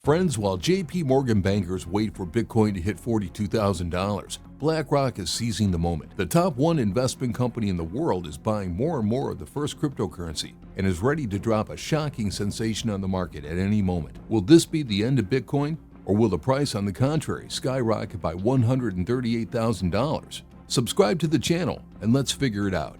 Friends, while JPMorgan bankers wait for Bitcoin to hit $42,000, BlackRock is seizing the moment. The top one investment company in the world is buying more and more of the first cryptocurrency and is ready to drop a shocking sensation on the market at any moment. Will this be the end of Bitcoin, or will the price, on the contrary, skyrocket by $138,000? Subscribe to the channel and let's figure it out.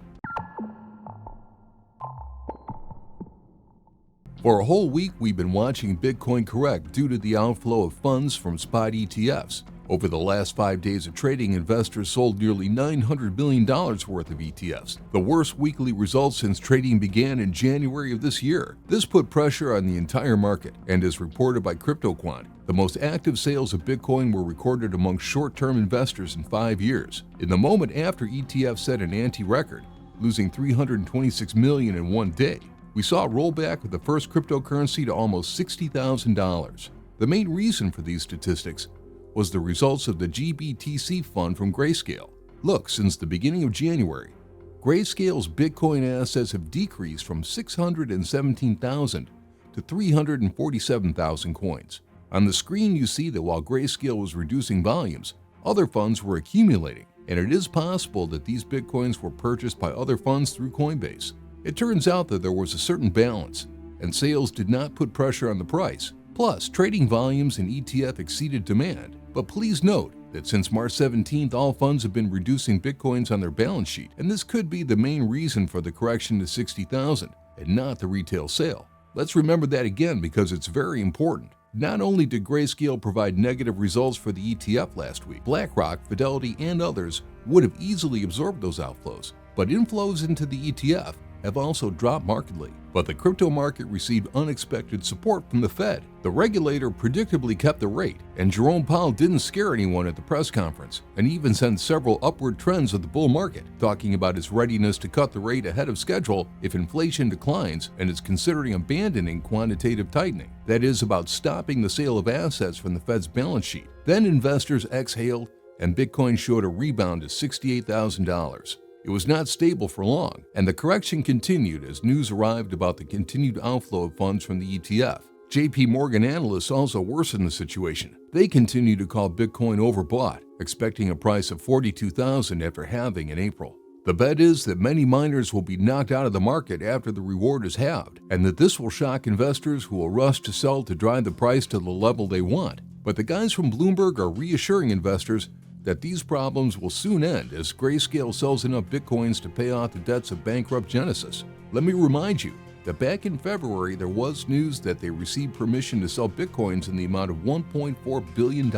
For a whole week, we've been watching Bitcoin correct due to the outflow of funds from spot ETFs. Over the last 5 days of trading, investors sold nearly $900 million worth of ETFs, the worst weekly results since trading began in January of this year. This put pressure on the entire market, and as reported by CryptoQuant, the most active sales of Bitcoin were recorded among short-term investors in 5 years. In the moment after ETFs set an anti-record, losing $326 million in one day, we saw a rollback of the first cryptocurrency to almost $60,000. The main reason for these statistics was the results of the GBTC fund from Grayscale. Look, since the beginning of January, Grayscale's Bitcoin assets have decreased from 617,000 to 347,000 coins. On the screen, you see that while Grayscale was reducing volumes, other funds were accumulating, and it is possible that these Bitcoins were purchased by other funds through Coinbase. It turns out that there was a certain balance, and sales did not put pressure on the price. Plus, trading volumes in ETF exceeded demand. But please note that since March 17th, all funds have been reducing Bitcoins on their balance sheet, and this could be the main reason for the correction to 60,000 and not the retail sale. Let's remember that again because it's very important. Not only did Grayscale provide negative results for the ETF last week, BlackRock, Fidelity, and others would have easily absorbed those outflows, but inflows into the ETF have also dropped markedly. But the crypto market received unexpected support from the Fed. The regulator predictably kept the rate, and Jerome Powell didn't scare anyone at the press conference, and even sent several upward trends of the bull market, talking about his readiness to cut the rate ahead of schedule if inflation declines, and is considering abandoning quantitative tightening. That is, about stopping the sale of assets from the Fed's balance sheet. Then investors exhaled, and Bitcoin showed a rebound to $68,000. It was not stable for long, and the correction continued as news arrived about the continued outflow of funds from the ETF. JPMorgan analysts also worsened the situation. They continue to call Bitcoin overbought, expecting a price of $42,000 after halving in April. The bet is that many miners will be knocked out of the market after the reward is halved, and that this will shock investors who will rush to sell to drive the price to the level they want. But the guys from Bloomberg are reassuring investors that these problems will soon end as Grayscale sells enough Bitcoins to pay off the debts of bankrupt Genesis. Let me remind you that back in February, there was news that they received permission to sell Bitcoins in the amount of $1.4 billion.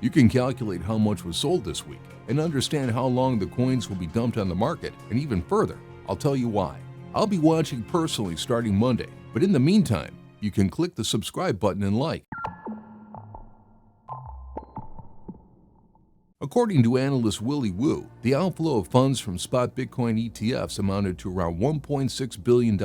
You can calculate how much was sold this week and understand how long the coins will be dumped on the market, and even further, I'll tell you why. I'll be watching personally starting Monday, but in the meantime, you can click the subscribe button and like. According to analyst Willy Woo, the outflow of funds from spot Bitcoin ETFs amounted to around $1.6 billion,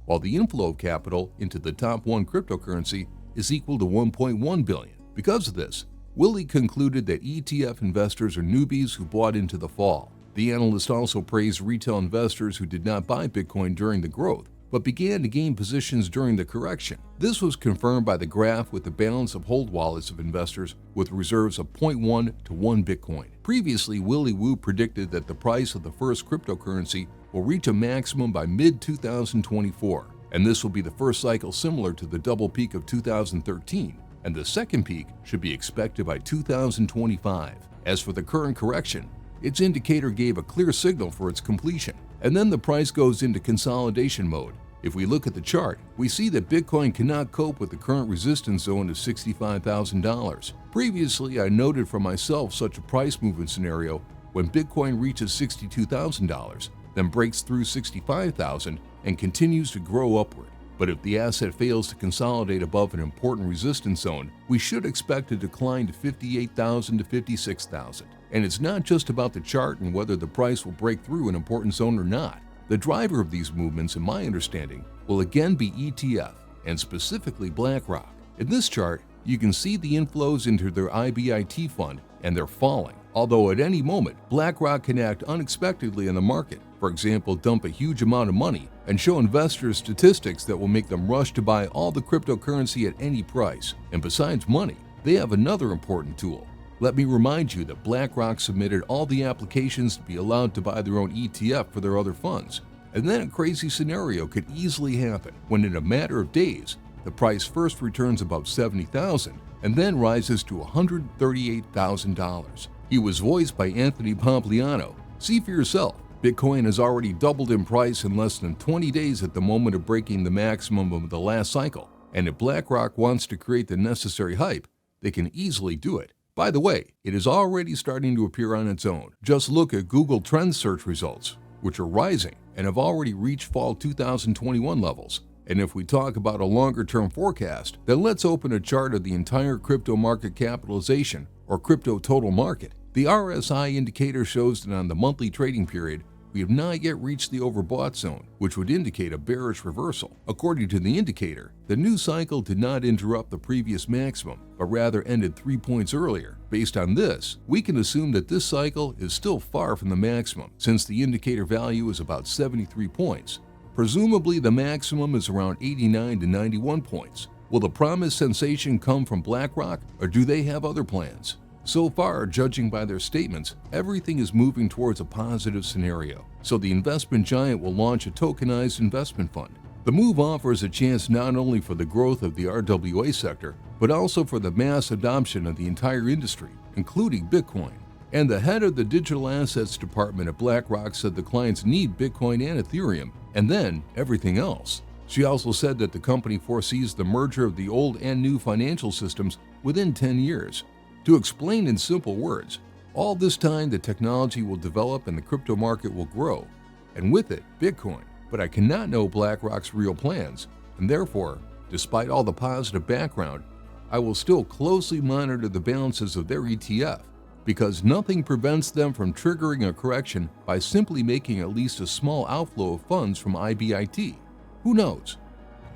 while the inflow of capital into the top one cryptocurrency is equal to $1.1 billion. Because of this, Willy concluded that ETF investors are newbies who bought into the fall. The analyst also praised retail investors who did not buy Bitcoin during the growth, but began to gain positions during the correction. This was confirmed by the graph with the balance of hold wallets of investors with reserves of 0.1 to 1 Bitcoin. Previously, Willy Woo predicted that the price of the first cryptocurrency will reach a maximum by mid-2024, and this will be the first cycle similar to the double peak of 2013, and the second peak should be expected by 2025. As for the current correction, its indicator gave a clear signal for its completion, and then the price goes into consolidation mode. If we look at the chart, we see that Bitcoin cannot cope with the current resistance zone of $65,000. Previously, I noted for myself such a price movement scenario when Bitcoin reaches $62,000, then breaks through $65,000 and continues to grow upward. But if the asset fails to consolidate above an important resistance zone, we should expect a decline to $58,000 to $56,000. And it's not just about the chart and whether the price will break through an important zone or not. The driver of these movements, in my understanding, will again be ETF, and specifically BlackRock. In this chart, you can see the inflows into their IBIT fund, and they're falling. Although at any moment, BlackRock can act unexpectedly in the market. For example, dump a huge amount of money and show investors statistics that will make them rush to buy all the cryptocurrency at any price. And besides money, they have another important tool. Let me remind you that BlackRock submitted all the applications to be allowed to buy their own ETF for their other funds. And then a crazy scenario could easily happen when in a matter of days, the price first returns above $70,000 and then rises to $138,000. He was voiced by Anthony Pompliano. See for yourself. Bitcoin has already doubled in price in less than 20 days at the moment of breaking the maximum of the last cycle. And if BlackRock wants to create the necessary hype, they can easily do it. By the way, it is already starting to appear on its own. Just look at Google Trends search results, which are rising and have already reached fall 2021 levels. And if we talk about a longer-term forecast, then let's open a chart of the entire crypto market capitalization, or crypto total market. The RSI indicator shows that on the monthly trading period, we have not yet reached the overbought zone, which would indicate a bearish reversal. According to the indicator, the new cycle did not interrupt the previous maximum, but rather ended 3 points earlier. Based on this, we can assume that this cycle is still far from the maximum, since the indicator value is about 73 points. Presumably, the maximum is around 89 to 91 points. Will the promised sensation come from BlackRock, or do they have other plans? So far, judging by their statements, everything is moving towards a positive scenario. So the investment giant will launch a tokenized investment fund. The move offers a chance not only for the growth of the RWA sector, but also for the mass adoption of the entire industry, including Bitcoin. And the head of the digital assets department at BlackRock said the clients need Bitcoin and Ethereum, and then everything else. She also said that the company foresees the merger of the old and new financial systems within 10 years. To explain in simple words, all this time the technology will develop and the crypto market will grow, and with it, Bitcoin. But I cannot know BlackRock's real plans, and therefore, despite all the positive background, I will still closely monitor the balances of their ETF, because nothing prevents them from triggering a correction by simply making at least a small outflow of funds from IBIT. Who knows?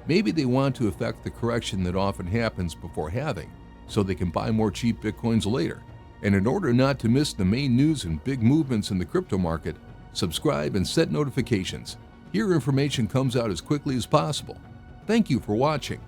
Maybe they want to effect the correction that often happens before halving, so they can buy more cheap Bitcoins later. And in order not to miss the main news and big movements in the crypto market, subscribe and set notifications. Here information comes out as quickly as possible. Thank you for watching.